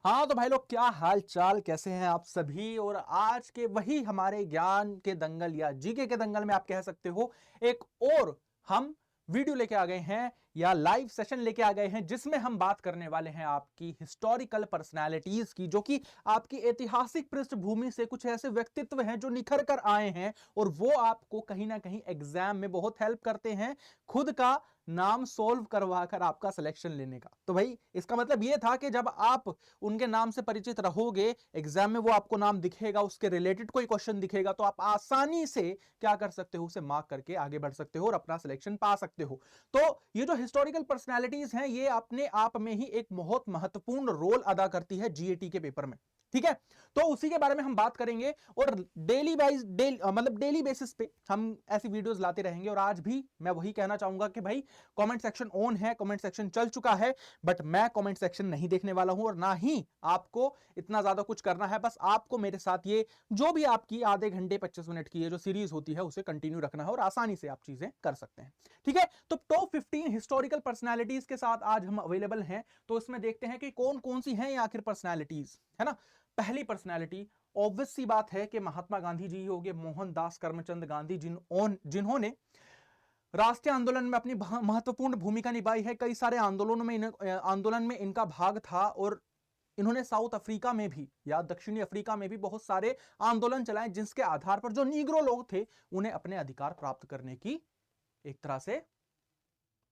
हाँ तो भाई लोग, क्या हाल चाल, कैसे हैं आप सभी। और आज के वही हमारे ज्ञान के दंगल या जीके के दंगल में आप कह सकते हो, एक और हम वीडियो लेके आ गए हैं या लाइव सेशन लेके आ गए हैं, जिसमें हम बात करने वाले हैं आपकी हिस्टोरिकल पर्सनालिटीज की, जो कि आपकी ऐतिहासिक पृष्ठभूमि से कुछ ऐसे व्यक्तित्व हैं जो निखर कर आए हैं और वो आपको कहीं ना कहीं एग्जाम में बहुत हेल्प करते हैं खुद का नाम सोल्व करवा कर आपका सिलेक्शन लेने का। तो भाई इसका मतलब यह था कि जब आप उनके नाम से परिचित रहोगे, एग्जाम में वो आपको नाम दिखेगा, उसके रिलेटेड कोई क्वेश्चन दिखेगा, तो आप आसानी से क्या कर सकते हो, उसे मार्क करके आगे बढ़ सकते हो और अपना सिलेक्शन पा सकते हो। तो ये जो हिस्टोरिकल पर्सनैलिटीज हैं, ये अपने आप में ही एक बहुत महत्वपूर्ण रोल अदा करती है जीएटी के पेपर में। ठीक है, तो उसी के बारे में हम बात करेंगे और डेली वाइज मतलब डेली बेसिस पे हम ऐसी वीडियोस लाते रहेंगे। और आज भी मैं वही कहना चाहूंगा कि भाई कमेंट सेक्शन ऑन है, कमेंट सेक्शन चल चुका है, बट मैं कमेंट सेक्शन नहीं देखने वाला हूं और ना ही आपको इतना ज्यादा कुछ करना है। बस आपको मेरे साथ ये जो भी आपकी आधे घंटे 25 मिनट की ये जो सीरीज होती है उसे कंटिन्यू रखना है और आसानी से आप चीजें कर सकते हैं। ठीक है, तो टॉप 15 हिस्टोरिकल पर्सनैलिटीज के साथ आज हम अवेलेबल हैं। तो इसमें देखते हैं कि कौन कौन सी हैं ये आखिर पर्सनैलिटीज, है ना। पहली पर्सनैलिटी, ऑब्वियस सी बात है कि महात्मा गांधी जी हो गए, मोहनदास करमचंद गांधी, जिन्होंने राष्ट्रीय आंदोलन में अपनी महत्वपूर्ण भूमिका निभाई है। कई सारे आंदोलन में इनका भाग था और इन्होंने साउथ अफ्रीका में भी या दक्षिणी अफ्रीका में भी बहुत सारे आंदोलन चलाए, जिसके आधार पर जो नीग्रो लोग थे उन्हें अपने अधिकार प्राप्त करने की एक तरह से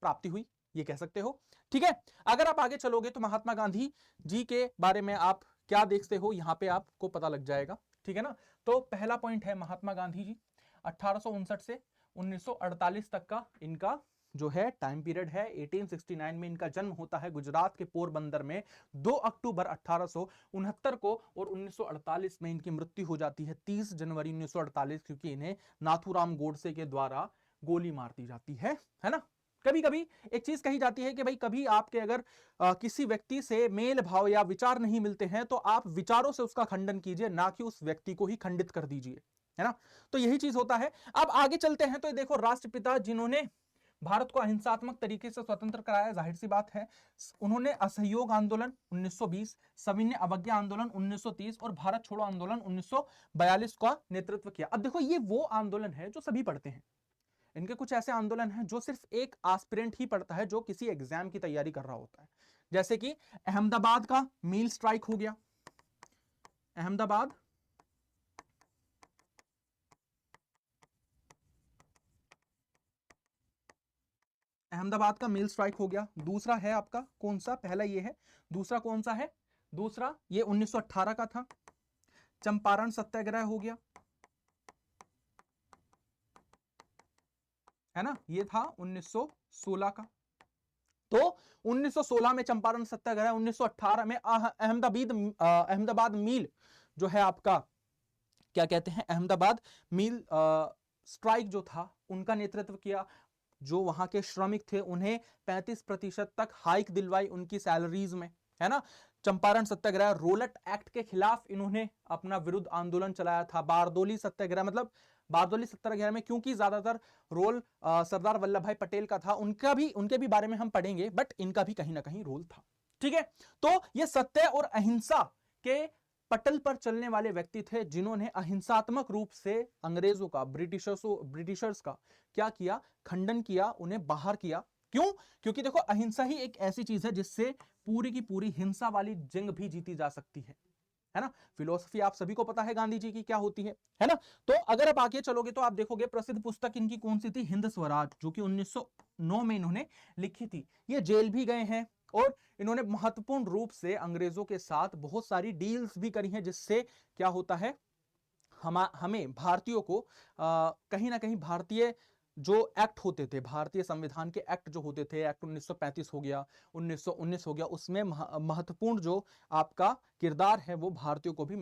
प्राप्ति हुई, ये कह सकते हो। ठीक है, अगर आप आगे चलोगे तो महात्मा गांधी जी के बारे में आप क्या देखते हो, यहां पे आपको पता लग जाएगा। ठीक है ना। तो पहला पॉइंट है महात्मा गांधी जी 1859 से 1948 तक का इनका जो है टाइम पीरियड है। 1869 में इनका जन्म होता है गुजरात के पोरबंदर में 2 अक्टूबर 1869 को, और 1948 में इनकी मृत्यु हो जाती है 30 जनवरी 1948, क्योंकि इन्हें नाथूराम गोडसे के द्वारा गोली मार दी जाती है ना। कभी कभी एक चीज कही जाती है कि भाई कभी आपके अगर किसी व्यक्ति से मेल भाव या विचार नहीं मिलते हैं तो आप विचारों से उसका खंडन कीजिए, ना कि उस व्यक्ति को ही खंडित कर दीजिए, है ना। तो यही चीज होता है। अब आगे चलते हैं तो देखो, राष्ट्रपिता जिन्होंने भारत को अहिंसात्मक तरीके से स्वतंत्र कराया, जाहिर सी बात है उन्होंने असहयोग आंदोलन 1920, सविनय अवज्ञा आंदोलन 1930 और भारत छोड़ो आंदोलन 1942 का नेतृत्व किया। अब देखो, ये वो आंदोलन है जो सभी पढ़ते हैं। इनके कुछ ऐसे आंदोलन हैं जो सिर्फ एक एस्पिरेंट ही पढ़ता है जो किसी एग्जाम की तैयारी कर रहा होता है। जैसे कि अहमदाबाद का मील स्ट्राइक हो गया। अहमदाबाद अहमदाबाद का मील स्ट्राइक हो गया। दूसरा है आपका कौन सा, पहला ये है, दूसरा कौन सा है, दूसरा ये 1918 का था, चंपारण सत्याग्रह हो गया, है ना। ये था 1916 का। तो 1916 में चंपारण सत्याग्रह, 1918 में अहमदाबाद मील जो है आपका, क्या कहते हैं, अहमदाबाद मील स्ट्राइक जो था उनका नेतृत्व किया। जो वहां के श्रमिक थे उन्हें 35% तक हाइक दिलवाई उनकी सैलरीज में, है ना। चंपारण सत्याग्रह, रोलट एक्ट के खिलाफ इन्होंने अपना विरुद्ध आंदोलन चलाया था। बारदोली सत्याग्रह, मतलब बारदोली सत्याग्रह में क्योंकि ज्यादातर रोल सरदार वल्लभ भाई पटेल का था, उनके भी बारे में हम पढ़ेंगे, बट इनका भी कहीं ना कहीं रोल था। ठीक है, तो ये सत्य और अहिंसा के पटल पर चलने वाले व्यक्ति थे, जिन्होंने अहिंसात्मक रूप से अंग्रेजों का, ब्रिटिशर्स का क्या किया, खंडन किया, उन्हें बाहर किया। क्यों? क्योंकि देखो, अहिंसा ही एक ऐसी चीज है जिससे पूरी की पूरी हिंसा वाली जंग भी जीती जा सकती है ना। फिलोसफी आप सभी को पता है गांधी जी की क्या होती है ना। तो अगर आप आगे चलोगे तो आप देखोगे प्रसिद्ध पुस्तक इनकी कौन सी थी, हिंद स्वराज, जो कि 1909 में इन्होंने लिखी थी। ये जेल भी गए हैं और इन्होंने महत्वपूर्ण रूप से अंग्रेजों के साथ बहुत सारी डील्स भी करी हैं, जिससे क्या होता है, हमें भारतीयों को कहीं ना कहीं भारतीय जो एक्ट होते थे, भारतीय संविधान के एक्ट जो होते थे, एक्ट 1935 हो गया, 1919 हो गया, उसमें महत्वपूर्ण जो आपका किरदार है वो भारतीयों को भी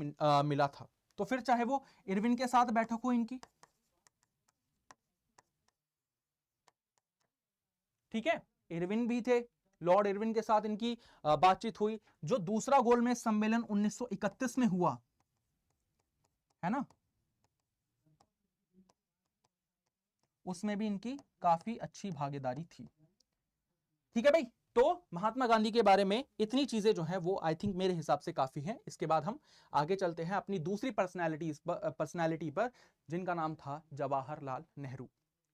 मिला था। तो फिर चाहे वो इरविन के साथ बैठक हो इनकी, ठीक है, इरविन भी थे, लॉर्ड इरविन के साथ इनकी बातचीत हुई। जो दूसरा गोलमेज सम्मेलन 1931 में हुआ, है ना, उसमें भी इनकी काफी अच्छी भागीदारी थी। ठीक है भाई, तो महात्मा गांधी के बारे में इतनी चीजें जो है वो आई थिंक मेरे हिसाब से काफी हैं। इसके बाद हम आगे चलते हैं अपनी दूसरी पर्सनैलिटी पर, जिनका नाम था जवाहरलाल नेहरू।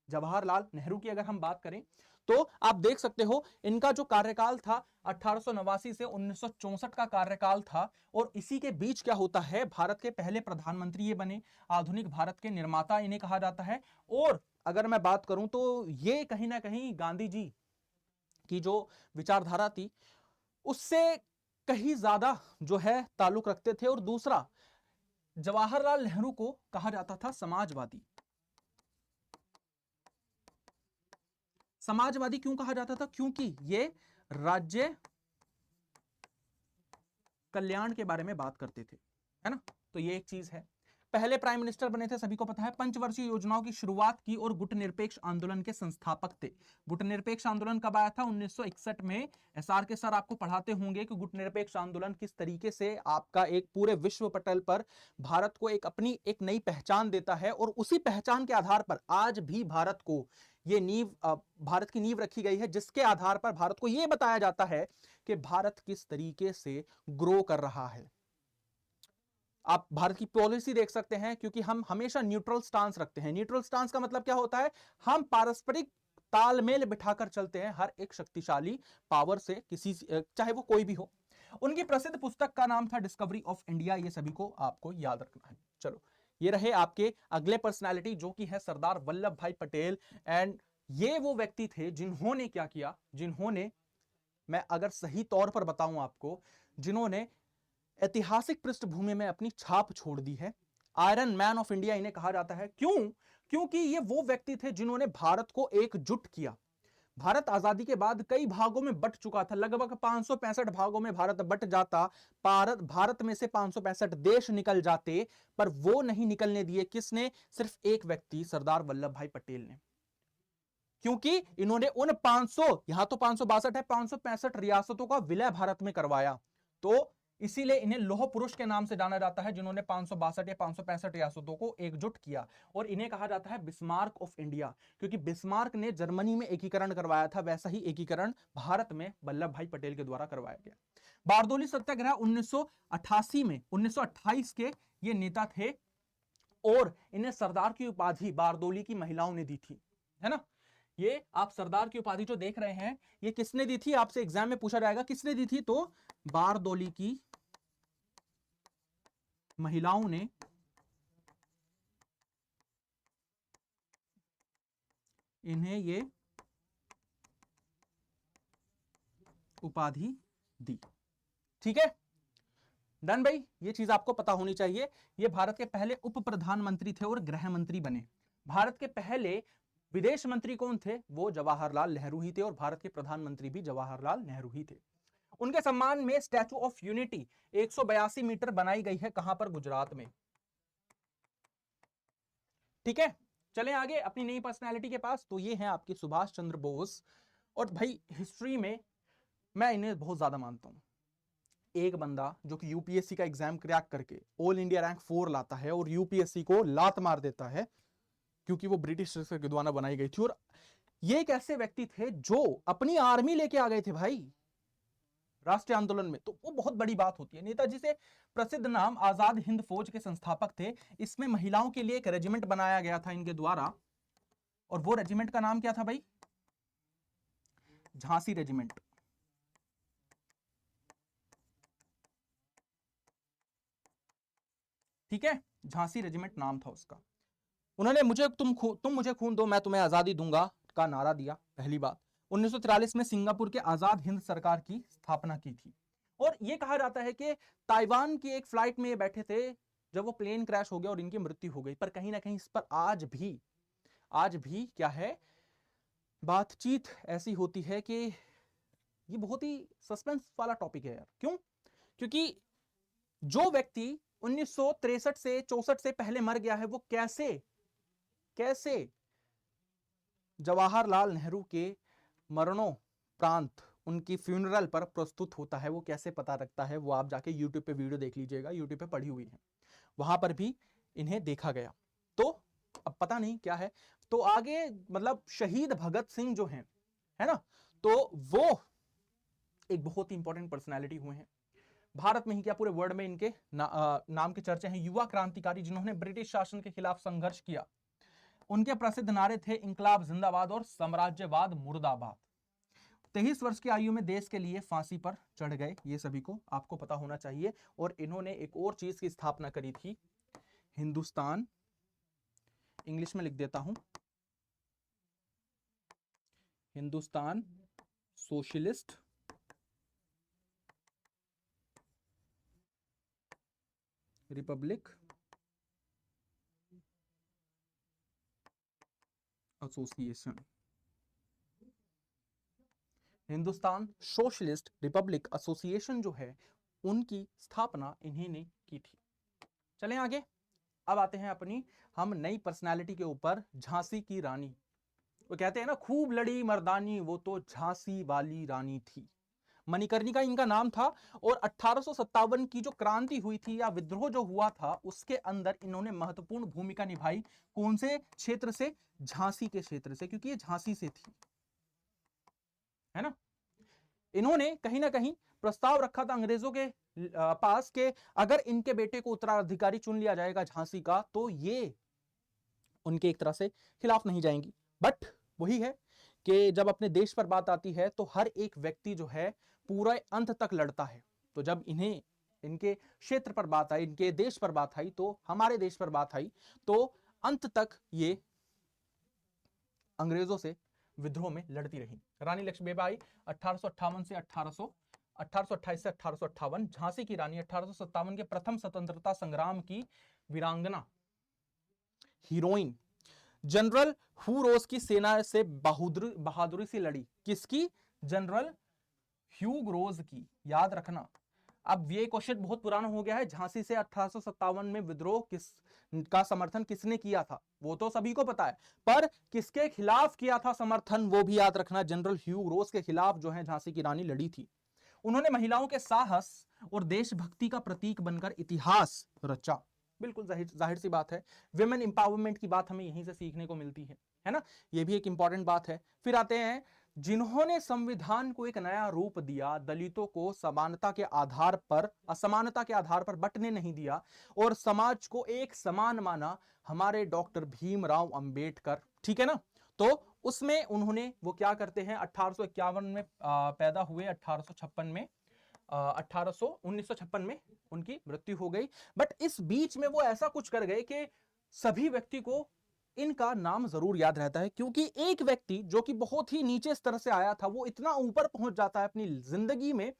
जवाहरलाल नेहरू की अगर हम बात करें तो आप देख सकते हो इनका जो कार्यकाल था 1889 से 1964 का कार्यकाल था, और इसी के बीच क्या होता है, भारत के पहले प्रधानमंत्री ये बने, आधुनिक भारत के निर्माता इन्हें कहा जाता है। और अगर मैं बात करूं तो ये कहीं ना कहीं गांधी जी की जो विचारधारा थी उससे कहीं ज्यादा जो है ताल्लुक रखते थे। और दूसरा, जवाहरलाल नेहरू को कहा जाता था समाजवादी। समाजवादी क्यों कहा जाता था? क्योंकि ये राज्य कल्याण के बारे में बात करते थे, है ना। तो ये एक चीज है। पहले प्राइम मिनिस्टर बने थे, सभी को पता है। पंचवर्षीय योजनाओं की शुरुआत की और गुटनिरपेक्ष आंदोलन के संस्थापक थे। गुटनिरपेक्ष आंदोलन कब आया था? 1961 में। एसआर के सर आपको पढ़ाते होंगे कि गुटनिरपेक्ष आंदोलन किस तरीके से आपका एक पूरे विश्व पटल पर भारत को एक अपनी एक नई पहचान देता है, और उसी पहचान के आधार पर आज भी भारत को ये भारत की नींव रखी गई है, जिसके आधार पर भारत को यह बताया जाता है कि भारत किस तरीके से ग्रो कर रहा है। आप भारत की पॉलिसी देख सकते हैं, क्योंकि हम हमेशा न्यूट्रल स्टांस रखते हैं। न्यूट्रल स्टांस का मतलब क्या होता है? हम पारस्परिक तालमेल बिठाकर चलते हैं हर एक शक्तिशाली पावर से, किसी चाहे वो कोई भी हो। उनकी प्रसिद्ध पुस्तक का नाम था डिस्कवरी ऑफ इंडिया। ये सभी को आपको याद रखना है। चलो, ये रहे आपके अगले पर्सनालिटी, जो कि है सरदार वल्लभ भाई पटेल। एंड ये वो व्यक्ति थे जिन्होंने क्या किया, जिन्होंने, मैं अगर सही तौर पर बताऊं आपको, जिन्होंने ऐतिहासिक पृष्ठभूमि में अपनी छाप छोड़ दी है। आयरन मैन ऑफ इंडिया इन्हें कहा जाता है। क्यों? क्योंकि ये वो व्यक्ति थे जिन्होंने भारत को एकजुट किया। भारत आजादी के बाद कई भागों में बंट चुका था, लगभग 565 भागों में भारत बंट जाता। भारत में से 565 देश निकल जाते, पर वो नहीं निकलने दिए। किसने? सिर्फ एक व्यक्ति, सरदार वल्लभ भाई पटेल ने। क्योंकि इन्होंने उन 500, यहां तो 562 है, 565 रियासतों का विलय भारत में करवाया। तो इसीलिए इन्हें लौह पुरुष के नाम से जाना जाता है, जिन्होंने 562 या 565 रियासतों को एकजुट किया। और इन्हें कहा जाता है बिस्मार्क ऑफ इंडिया, क्योंकि बिस्मार्क ने जर्मनी में एकीकरण करवाया था, वैसा ही एकीकरण भारत में वल्लभ भाई पटेल के द्वारा करवाया गया। बारदोली सत्याग्रह 1988 में, 1928 के ये नेता थे, और इन्हें सरदार की उपाधि बारदोली की महिलाओं ने दी थी, है ना। ये आप सरदार की उपाधि जो देख रहे हैं, ये किसने दी थी? आपसे एग्जाम में पूछा जाएगा किसने दी थी, तो बारदोली की महिलाओं ने इन्हें ये उपाधि दी। ठीक है, डन भाई। ये चीज आपको पता होनी चाहिए। ये भारत के पहले उप प्रधानमंत्री थे और गृह मंत्री बने। भारत के पहले विदेश मंत्री कौन थे? वो जवाहरलाल नेहरू ही थे, और भारत के प्रधानमंत्री भी जवाहरलाल नेहरू ही थे। उनके सम्मान में स्टैचू ऑफ यूनिटी 182 मीटर बनाई गई है। कहां पर? गुजरात में। ठीक है, चलें आगे अपनी नई पर्सनैलिटी के पास। तो ये हैं आपके सुभाष चंद्र बोस। और भाई हिस्ट्री में मैं इन्हें बहुत ज्यादा मानता हूं। एक बंदा जो कि यूपीएससी का एग्जाम क्रैक करके ऑल इंडिया रैंक 4 लाता है और यूपीएससी को लात मार देता है, क्योंकि वो ब्रिटिश के द्वारा बनाई गई थी। और ये एक ऐसे व्यक्ति थे जो अपनी आर्मी लेके आ गए थे भाई राष्ट्रीय आंदोलन में। तो वो बहुत बड़ी बात होती है। नेताजी से प्रसिद्ध नाम आजाद हिंद फौज के संस्थापक थे। इसमें महिलाओं के लिए एक रेजिमेंट बनाया गया था इनके द्वारा, और वो रेजिमेंट का नाम क्या था भाई? झांसी रेजिमेंट। ठीक है, झांसी रेजिमेंट नाम था उसका। उन्होंने तुम मुझे खून दो, मैं तुम्हें आजादी दूंगा का नारा दिया। पहली बात, 1943 में सिंगापुर के आजाद हिंद सरकार की स्थापना की थी। और यह कहा जाता है कि ताइवान की एक फ्लाइट में बैठे थे जब वो प्लेन क्रैश हो गया और इनकी मृत्यु हो गई। पर कहीं ना कहीं इस पर आज भी क्या है, बातचीत ऐसी होती है कि ये बहुत ही सस्पेंस वाला टॉपिक है यार। क्यों? क्योंकि जो व्यक्ति 1963 से 64 से पहले मर गया है, वो कैसे जवाहरलाल नेहरू के मरणोपरांत उनकी फ्यूनरल पर प्रस्तुत होता है, वो कैसे पता रखता है, वो आप जाके यूट्यूब पे वीडियो देख लीजिएगा, यूट्यूब पे पड़ी हुई है, वहां पर भी इन्हें देखा गया। तो अब पता नहीं क्या है। तो आगे मतलब शहीद भगत सिंह जो हैं, है ना, तो वो एक बहुत ही इंपॉर्टेंट पर्सनैलिटी हुए हैं। भारत में ही क्या पूरे वर्ल्ड में इनके नाम के चर्चे हैं। युवा क्रांतिकारी जिन्होंने ब्रिटिश शासन के खिलाफ संघर्ष किया। उनके प्रसिद्ध नारे थे इंकलाब जिंदाबाद और साम्राज्यवाद मुर्दाबाद। 23 वर्ष की आयु में देश के लिए फांसी पर चढ़ गए, ये सभी को आपको पता होना चाहिए। और इन्होंने एक और चीज की स्थापना करी थी, हिंदुस्तान, इंग्लिश में लिख देता हूं, Hindustan socialist Republic association. Hindustan socialist Republic association जो है, उनकी स्थापना इन्हीं ने की थी। चलें आगे। अब आते हैं अपनी हम नई पर्सनालिटी के ऊपर, झांसी की रानी। वो कहते हैं ना, खूब लड़ी मर्दानी वो तो झांसी वाली रानी थी। मणिकर्णिका इनका नाम था। और 1857 की जो क्रांति हुई थी या विद्रोह जो हुआ था, उसके अंदर इन्होंने महत्वपूर्ण भूमिका निभाई। कौन से क्षेत्र से? झांसी के क्षेत्र से, क्योंकि ये झांसी से थी, है ना। इन्होंने कहीं ना कहीं प्रस्ताव रखा था अंग्रेजों के पास के अगर इनके बेटे को उत्तराधिकारी चुन लिया जाएगा झांसी का, तो ये उनके एक तरह से खिलाफ नहीं जाएंगी। बट वही है कि जब अपने देश पर बात आती है तो हर एक व्यक्ति जो है पूरा अंत तक लड़ता है। तो जब इन्हें इनके क्षेत्र पर बात आई, इनके देश पर बात आई, तो हमारे देश पर बात आई, तो अंत तक ये अंग्रेजों से विद्रोह में लड़ती रही। रानी लक्ष्मीबाई 1858 से 1828 से 1858, झांसी की रानी 1857 के प्रथम स्वतंत्रता संग्राम की वीरांगना, हीरोइन। जनरल ह्यू रोज की सेना से बहादुरी से लड़ी। किसकी? जनरल ह्यू रोज की, याद रखना। अब ये क्वेश्चन बहुत पुराना हो गया है। झांसी से 1857 में विद्रोह किस का समर्थन किसने किया था, वो तो सभी को पता है, पर किसके खिलाफ किया था समर्थन, वो भी याद रखना। जनरल ह्यू रोज के खिलाफ जो है झांसी की रानी लड़ी थी। उन्होंने महिलाओं के साहस और देशभक्ति का प्रतीक बनकर इतिहास रचा। बिल्कुल जाहिर सी बात है, विमेन एम्पावरमेंट की बात हमें यहीं से सीखने को मिलती है ना। ये भी एक इंपॉर्टेंट बात है। फिर आते हैं जिन्होंने संविधान को एक नया रूप दिया, दलितों को समानता के आधार पर, असमानता के आधार पर बंटने नहीं दिया और समाज को एक समान माना, हमारे डॉक्टर भीमराव अंबेडकर, ठीक है ना। तो उसमें उन्होंने वो क्या करते हैं, 1851 में पैदा हुए, 1856 में 1956 में उनकी मृत्यु हो गई। बट इस बीच में वो ऐसा कुछ कर गए कि सभी व्यक्ति को इनका नाम जरूर याद रहता है, क्योंकि एक व्यक्ति जो कि बहुत ही नीचे स्तर से आया था, वो इतना ऊपर पहुंच जाता है अपनी जिंदगी में,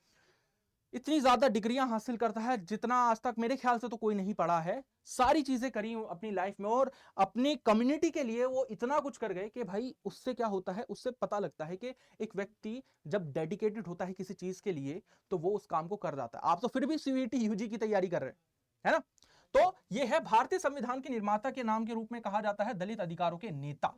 इतनी ज्यादा डिग्रियां हासिल करता है जितना आज तक मेरे ख्याल से तो कोई नहीं पढ़ा है। सारी चीजें करी अपनी लाइफ में और अपनी कम्युनिटी के लिए वो इतना कुछ कर गए कि भाई उससे क्या होता है, उससे पता लगता है कि एक व्यक्ति जब डेडिकेटेड होता है किसी चीज के लिए तो वो उस काम को कर जाता है। आप तो फिर भी सीयूईटी यूजी की तैयारी कर रहे हैं, है ना। तो ये है भारतीय संविधान के निर्माता के नाम के रूप में कहा जाता है दलित अधिकारों के नेता।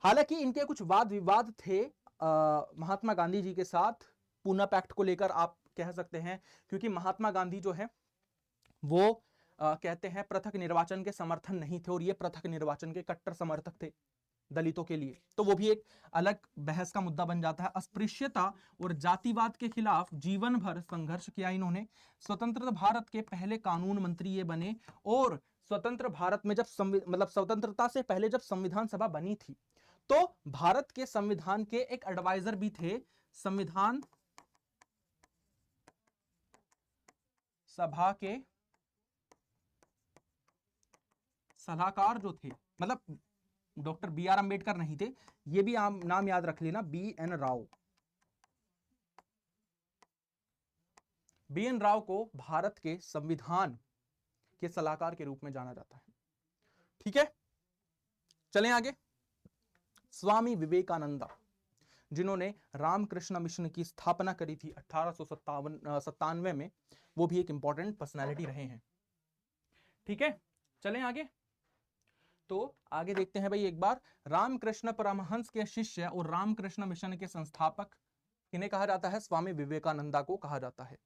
हालांकि इनके कुछ वाद विवाद थे महात्मा गांधी जी के साथ पूना पैक्ट को लेकर, आप कह सकते हैं, क्योंकि महात्मा गांधी जो है वो कहते हैं पृथक निर्वाचन के समर्थन नहीं थे और ये पृथक निर्वाचन के कट्टर समर्थक थे दलितों के लिए। तो वो भी एक अलग बहस का मुद्दा बन जाता है। अस्पृश्यता और जातिवाद के खिलाफ जीवन भर संघर्ष किया इन्होंने। स्वतंत्र भारत के पहले कानून मंत्री ये बने और स्वतंत्र भारत में जब मतलब स्वतंत्रता से पहले जब संविधान सभा बनी थी तो भारत के संविधान के एक एडवाइजर भी थे, संविधान सभा के सलाहकार जो थे, मतलब डॉक्टर बी आर अंबेडकर नहीं थे, ये भी नाम याद रख लेना, B N Rao. B N Rao को भारत के संविधान के सलाहकार के रूप में जाना जाता है, ठीक है। चलें आगे। स्वामी विवेकानंदा, जिन्होंने रामकृष्ण मिशन की स्थापना करी थी 1897 में, वो भी एक इंपॉर्टेंट पर्सनालिटी रहे हैं, ठीक है। चलें आगे। तो आगे देखते हैं भाई एक बार, रामकृष्ण परमहंस के शिष्य और रामकृष्ण मिशन के संस्थापक इन्हें कहा जाता है, स्वामी विवेकानंदा को कहा जाता है।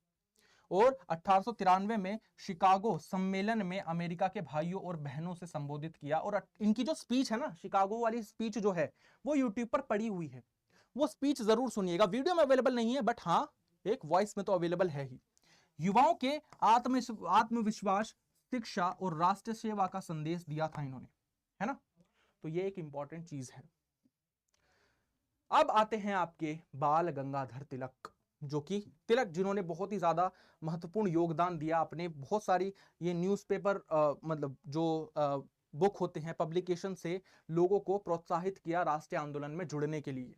और 1893 में शिकागो सम्मेलन में अमेरिका के भाइयों और बहनों से संबोधित किया। और इनकी जो स्पीच है ना, शिकागो वाली स्पीच जो है वो यूट्यूब पर पड़ी हुई है, वो स्पीच जरूर सुनिएगा। वीडियो में अवेलेबल नहीं है बट हाँ एक वॉइस में तो अवेलेबल है ही। युवाओं के आत्मविश्वास, शिक्षा और राष्ट्र सेवा का संदेश दिया था इन्होंने, है ना। तो ये एक इंपॉर्टेंट चीज है। अब आते हैं आपके बाल गंगाधर तिलक, जो कि तिलक जिन्होंने बहुत ही ज्यादा महत्वपूर्ण योगदान दिया अपने बहुत सारी ये न्यूज़पेपर मतलब जो बुक होते हैं पब्लिकेशन से लोगों को प्रोत्साहित किया राष्ट्रीय आंदोलन में जुड़ने के लिए।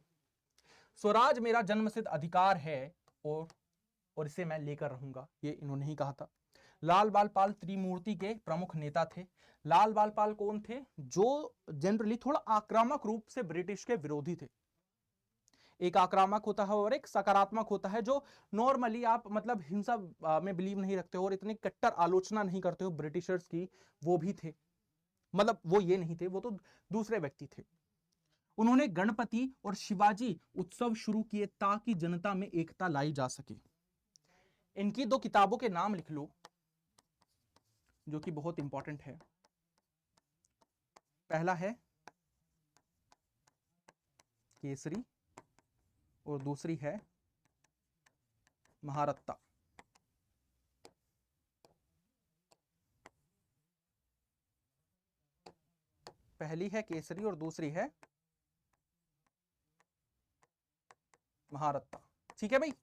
स्वराज मेरा जन्मसिद्ध अधिकार है और इसे मैं लेकर रहूंगा, ये इन्होंने ही कहा था। लाल बाल पाल त्रिमूर्ति के प्रमुख नेता थे। लाल बाल पाल कौन थे? जो जनरली थोड़ा आक्रामक रूप से ब्रिटिश के विरोधी थे। एक आक्रामक होता है और एक सकारात्मक होता है। जो नॉर्मली आप मतलब हिंसा में बिलीव नहीं रखते हो और इतनी कट्टर आलोचना नहीं करते हो ब्रिटिशर्स की, वो भी थे। मतलब वो ये नहीं थे, वो तो दूसरे व्यक्ति थे। उन्होंने गणपति और शिवाजी उत्सव शुरू किए ताकि जनता में एकता लाई जा सके। इनकी 2 किताबों के नाम लिख लो जो कि बहुत इंपॉर्टेंट है। पहला है केसरी और दूसरी है महारत्ता। पहली है केसरी और दूसरी है महारत्ता। ठीक है भाई,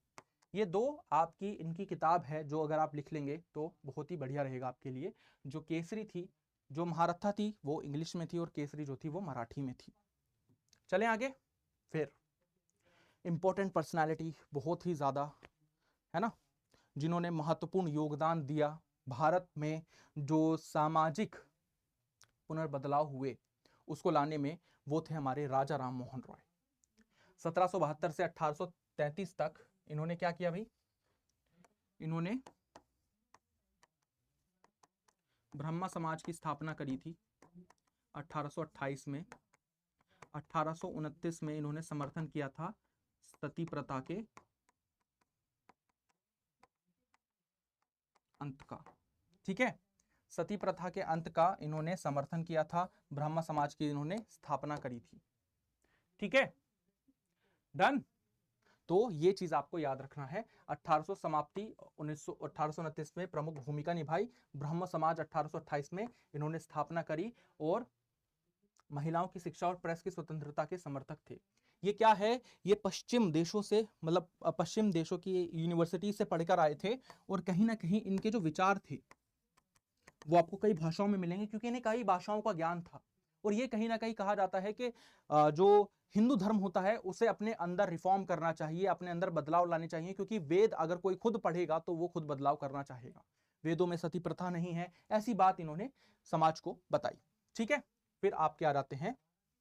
ये 2 आपकी इनकी किताब है जो अगर आप लिख लेंगे तो बहुत ही बढ़िया रहेगा आपके लिए। जो केसरी थी, जो महारत्ता थी वो इंग्लिश में थी और केसरी जो थी वो मराठी में थी। चलें आगे। फिर इंपॉर्टेंट पर्सनालिटी बहुत ही ज्यादा, है ना, जिन्होंने महत्वपूर्ण योगदान दिया भारत में जो सामाजिक पुनर्बदलाव हुए उसको लाने में, वो थे हमारे राजा राम मोहन रॉय। 1772 से 1833 तक इन्होंने क्या किया भाई? इन्होंने ब्रह्मा समाज की स्थापना करी थी 1828 में। 1829 में इन्होंने समर्थन किया था सती प्रथा के अंत का। ठीक है, सती प्रथा के अंत का इन्होंने समर्थन किया था, ब्रह्मा समाज की इन्होंने स्थापना करी थी। ठीक है, डन। तो ये चीज आपको याद रखना है। 1800 समाप्ति 1829 में प्रमुख भूमिका निभाई, ब्रह्म समाज 1828 में इन्होंने स्थापना करी और महिलाओं की शिक्षा और प्रेस की स्वतंत्रता के समर्थक थे। ये क्या है? ये पश्चिम देशों से, मतलब पश्चिम देशों की यूनिवर्सिटी से पढ़कर आए थे और कहीं ना कहीं इनके जो विचार थे वो आपको कई भाषाओं में मिलेंगे क्योंकि इन्हें कई भाषाओं का ज्ञान था। और ये कहीं ना कहीं कहा जाता है कि जो हिंदू धर्म होता है उसे अपने अंदर रिफॉर्म करना चाहिए, अपने अंदर बदलाव लाने चाहिए, क्योंकि वेद अगर कोई खुद पढ़ेगा तो वो खुद बदलाव करना चाहेगा। वेदों में सती प्रथा नहीं है, ऐसी बात इन्होंने समाज को बताई। ठीक है, फिर आप क्या आते हैं?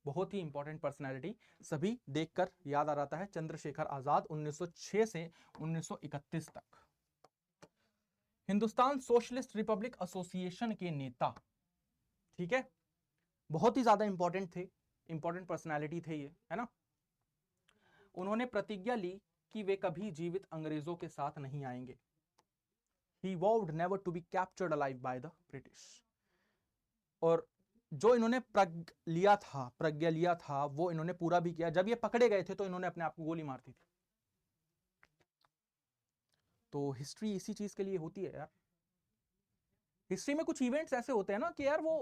बहुत ही इंपॉर्टेंट पर्सनैलिटी सभी देखकर याद आ जाता है, चंद्रशेखर आजाद 1906 से 1931 तक हिंदुस्तान सोशलिस्ट रिपब्लिक एसोसिएशन के नेता। ठीक है, बहुत ही ज्यादा इंपॉर्टेंट थे, इंपॉर्टेंट पर्सनालिटी थे ये, है ना। उन्होंने प्रतिज्ञा ली कि वे कभी जीवित अंग्रेजों के साथ नहीं आएंगे। He vowed never to be captured alive by the British। और जो इन्होंने प्रज्ञा लिया था वो इन्होंने पूरा भी किया। जब ये पकड़े गए थे तो इन्होंने अपने आप को गोली मार दी थी। तो हिस्ट्री इसी चीज के लिए होती है यार। हिस्ट्री में कुछ इवेंट्स ऐसे होते हैं ना कि यार वो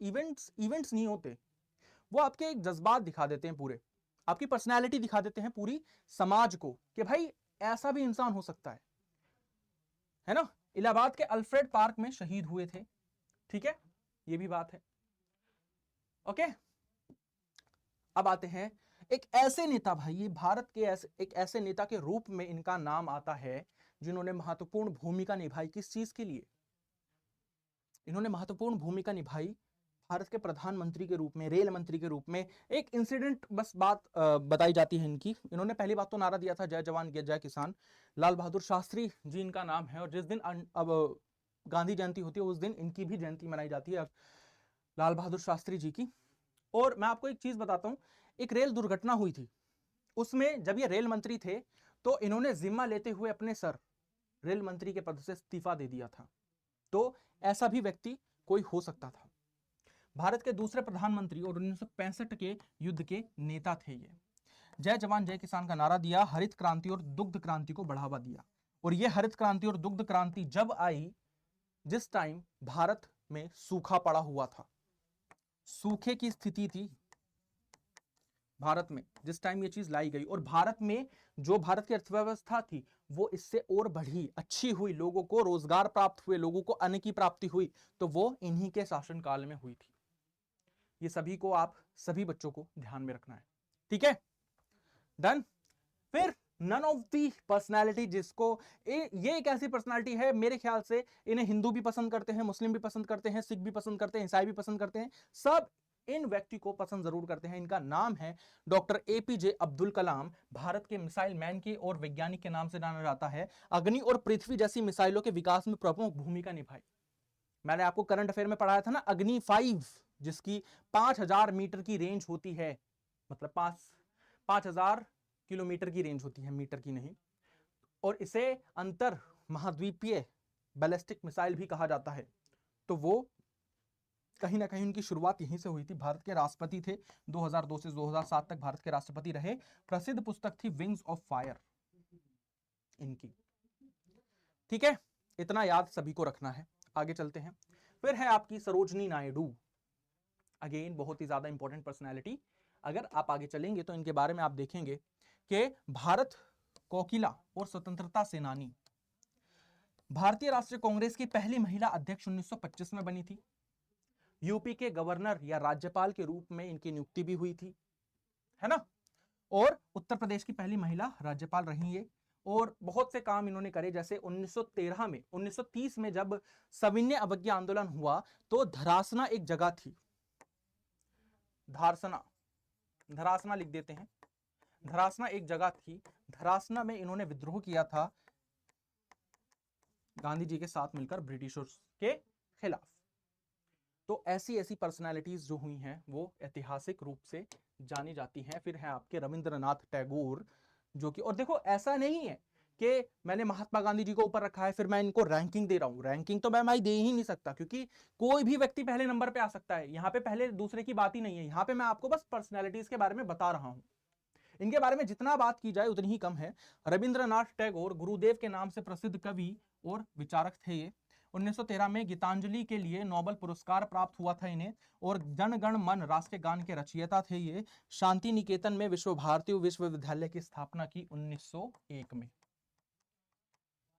इवेंट्स नहीं होते, वो आपके एक जज्बात दिखा देते हैं, पूरे आपकी पर्सनैलिटी दिखा देते हैं पूरी समाज को कि भाई ऐसा भी इंसान हो सकता है ना। इलाहाबाद के अल्फ्रेड पार्क में शहीद हुए थे। ठीक है, ये भी बात है। ओके, अब आते हैं एक ऐसे नेता, भाई ये भारत के एक ऐसे नेता के रूप में इनका नाम आता है जिन्होंने महत्वपूर्ण भूमिका निभाई। किस चीज के लिए? इन्होंने महत्वपूर्ण भूमिका निभाई भारत के प्रधानमंत्री के रूप में, रेल मंत्री के रूप में। एक इंसिडेंट बस बात बताई जाती है इनकी। इन्होंने पहली बात तो नारा दिया था जय जवान जय किसान। लाल बहादुर शास्त्री जी इनका नाम है और जिस दिन अब गांधी जयंती होती है उस दिन इनकी भी जयंती मनाई जाती है, लाल बहादुर शास्त्री जी की। और मैं आपको एक चीज बताता हूं, एक रेल दुर्घटना हुई थी, उसमें जब ये रेल मंत्री थे तो इन्होंने जिम्मा लेते हुए अपने सर रेल मंत्री के पद से इस्तीफा दे दिया था। तो ऐसा भी व्यक्ति कोई हो सकता था। भारत के दूसरे प्रधानमंत्री और 1965 के युद्ध के नेता थे ये। जय जवान जय किसान का नारा दिया, हरित क्रांति और दुग्ध क्रांति को बढ़ावा दिया। और यह हरित क्रांति और दुग्ध क्रांति जब आई जिस टाइम भारत में सूखा पड़ा हुआ था, सूखे की स्थिति थी भारत में, जिस टाइम ये चीज लाई गई, और भारत में जो भारत की अर्थव्यवस्था थी वो इससे और बढ़ी, अच्छी हुई, लोगों को रोजगार प्राप्त हुए, लोगों को अन्न की प्राप्ति हुई, तो वो इन्हीं के शासनकाल में हुई थी। ये सभी को, आप सभी बच्चों को ध्यान में रखना है, ठीक है, डन। फिर नन ऑफ दी पर्सनैलिटी, जिसको ये एक ऐसी पर्सनैलिटी है, मेरे ख्याल से इन्हें हिंदू भी पसंद करते हैं, मुस्लिम भी पसंद करते हैं, सिख भी पसंद करते हैं, ईसाई भी पसंद करते हैं, सब इन व्यक्ति को पसंद जरूर करते हैं। इनका नाम है डॉक्टर एपीजे अब्दुल कलाम। भारत के मिसाइल मैन के और वैज्ञानिक के नाम से जाना जाता है। अग्नि और पृथ्वी जैसी मिसाइलों के विकास में प्रमुख भूमिका निभाई। मैंने आपको करंट अफेयर में पढ़ाया था ना, अग्नि 5, जिसकी 5000 मीटर की रेंज होती है, मतलब 5000 किलोमीटर की रेंज होती है, मीटर की नहीं, और इसे अंतर महाद्वीपीय बैलिस्टिक मिसाइल भी कहा जाता है। तो वो कहीं ना कहीं उनकी शुरुआत यहीं से हुई थी। भारत के राष्ट्रपति थे, 2002 से 2007 तक भारत के राष्ट्रपति रहे। प्रसिद्ध पुस्तक थी विंग्स ऑफ फायर इनकी, ठीक है, इतना याद सभी को रखना है। आगे चलते हैं। फिर है आपकी सरोजनी नायडू, अगेन बहुत ही ज्यादा इंपॉर्टेंट पर्सनैलिटी। अगर आप आगे चलेंगे तो इनके बारे में आप देखेंगे कि भारत कोकिला और स्वतंत्रता सेनानी, भारतीय राष्ट्रीय कांग्रेस की पहली महिला अध्यक्ष 1925 में बनी थी। यूपी के गवर्नर या राज्यपाल के रूप में इनकी नियुक्ति भी हुई थी, है ना, और उत्तर प्रदेश की पहली महिला राज्यपाल रही ये। और बहुत से काम इन्होंने करे, जैसे 1913 में, 1930 में जब सविनय अवज्ञा आंदोलन हुआ तो धरासना एक जगह थी, धरासना लिख देते हैं, धरासना एक जगह थी, धरासना में इन्होंने विद्रोह किया था गांधी जी के साथ मिलकर ब्रिटिशर्स के खिलाफ। तो ऐसी ऐसी पर्सनालिटीज जो हुई हैं वो ऐतिहासिक रूप से जानी जाती हैं। फिर है आपके रविंद्रनाथ टैगोर, जो कि, और देखो ऐसा नहीं है कि मैंने महात्मा गांधी जी को ऊपर रखा है फिर मैं इनको रैंकिंग दे रहा हूं, रैंकिंग तो मैं दे ही नहीं सकता, क्योंकि कोई भी व्यक्ति पहले नंबर पे आ सकता है, यहाँ पे पहले दूसरे की बात ही नहीं है, यहाँ पे मैं आपको बस पर्सनैलिटीज के बारे में बता रहा हूं। इनके बारे में जितना बात की जाए उतनी ही कम है। रविंद्रनाथ टैगोर गुरुदेव के नाम से प्रसिद्ध कवि और विचारक थे ये। 1913 में गीतांजलि के लिए नोबेल पुरस्कार प्राप्त हुआ था इन्हें, और जन गण मन राष्ट्रीय गान के रचयिता थे ये। शांति निकेतन में विश्व भारती विश्वविद्यालय की स्थापना की 1901 में,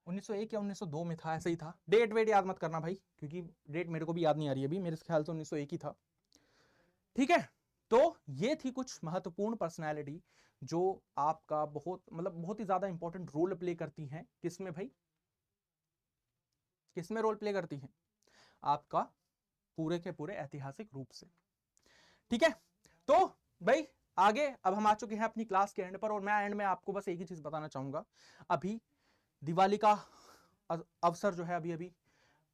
1901 या 1902 में था, ऐसे ही था। डेट वेट याद मत करना भाई, क्योंकि डेट मेरे को भी याद नहीं आ रही है अभी, मेरे ख्याल से 1901 ही था, ठीक है। तो ये थी कुछ महत्वपूर्ण पर्सनैलिटी जो आपका बहुत ही ज्यादा इंपॉर्टेंट रोल प्ले करती हैं। किसमें भाई, किसमें रोल प्ले करती हैं? आपका पूरे के पूरे ऐतिहासिक रूप से, ठीक है। तो भाई आगे अब हम आ चुके हैं अपनी क्लास के एंड पर, और मैं एंड में आपको बस एक ही चीज बताना चाहूंगा। अभी दिवाली का अवसर जो है अभी अभी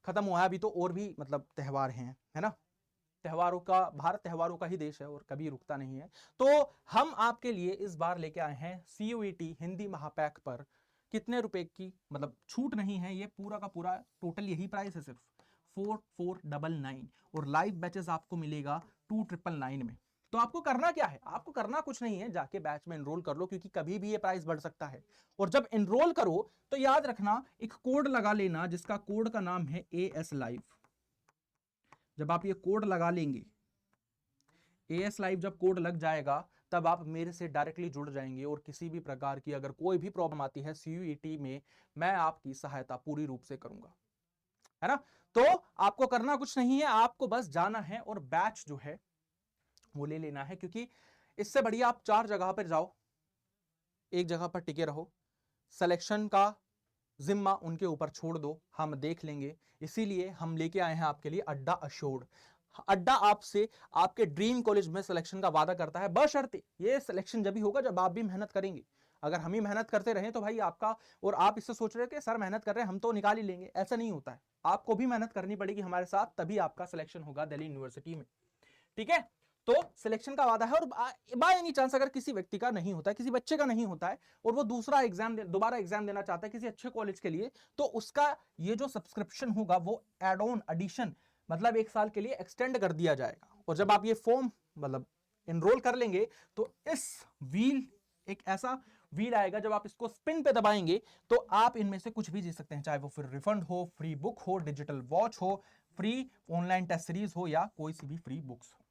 खत्म हुआ है, अभी तो और भी त्योहार हैं, है ना, त्योहारों का, भारत त्योहारों का ही देश है और कभी रुकता नहीं है। तो हम आपके लिए इस बार लेके आए हैं CUET हिंदी महापैक पर कितने रुपए की, छूट नहीं है, ये पूरा का पूरा टोटल यही प्राइस है, सिर्फ 4499, और लाइव बैचेस आपको मिलेगा 2999 में। तो आपको करना क्या है, आपको करना कुछ नहीं है, जाके बैच में एनरोल कर लो, क्योंकि कभी भी ये प्राइस बढ़ सकता है। और जब एनरोल करो तो याद रखना, एक कोड लगा लेना जिसका कोड का नाम है AS Live। जब आप ये कोड लगा लेंगे, AS Live जब कोड लग जाएगा तब आप मेरे से डायरेक्टली जुड़ जाएंगे, और किसी भी प्रकार की अगर कोई भी प्रॉब्लम आती है CUET में, मैं आपकी सहायता पूरी रूप से करूंगा, है ना। तो आपको करना कुछ नहीं है, आपको बस जाना है और बैच जो है वो ले लेना है, क्योंकि इससे बढ़िया आप 4 जगह पर जाओ, एक जगह पर टिके रहो, सिलेक्शन का जिम्मा उनके ऊपर छोड़ दो, हम देख लेंगे। इसीलिए हम लेके आए हैं आपके लिए अड्डा अश्योर्ड। अड्डा आपसे आपके ड्रीम कॉलेज में सिलेक्शन का वादा करता है, बशर्ते ये सिलेक्शन जब भी होगा जब आप भी मेहनत करेंगे। अगर हम ही मेहनत करते रहे तो भाई आपका, और आप इससे सोच रहे हो कि सर मेहनत कर रहे हैं हम तो निकाल ही लेंगे, ऐसा नहीं होता है, आपको भी मेहनत करनी पड़ेगी हमारे साथ, तभी आपका सिलेक्शन होगा दिल्ली यूनिवर्सिटी में, ठीक है। तो सिलेक्शन का वादा है, और बाय एनी चांस अगर किसी व्यक्ति का नहीं होता है, किसी बच्चे का नहीं होता है, और वो दूसरा एग्जाम दोबारा एग्जाम देना चाहता है किसी अच्छे कॉलेज के लिए, तो उसका ये जो सब्सक्रिप्शन होगा वो एड ऑन एडिशन 1 साल के लिए एक्सटेंड कर दिया जाएगा। और जब आप ये फॉर्म एनरोल कर लेंगे तो इस व्हील एक ऐसा व्हील आएगा, जब आप इसको स्पिन पे दबाएंगे तो आप इनमें से कुछ भी जीत सकते हैं, चाहे वो फिर रिफंड हो, फ्री बुक हो, डिजिटल वॉच हो, फ्री ऑनलाइन टेस्ट सीरीज हो, या कोई सी भी फ्री बुक्स हो।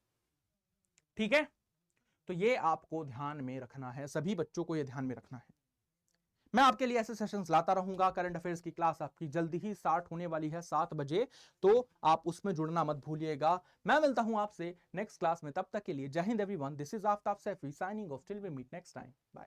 ठीक है, तो ये आपको ध्यान में रखना है, सभी बच्चों को ये ध्यान में रखना है। मैं आपके लिए ऐसे सेशंस लाता रहूंगा। करंट अफेयर्स की क्लास आपकी जल्दी ही स्टार्ट होने वाली है 7 बजे, तो आप उसमें जुड़ना मत भूलिएगा। मैं मिलता हूं आपसे नेक्स्ट क्लास में, तब तक के लिए Jai Hind everyone. This is Aftab Saifi signing off till we meet next time, bye.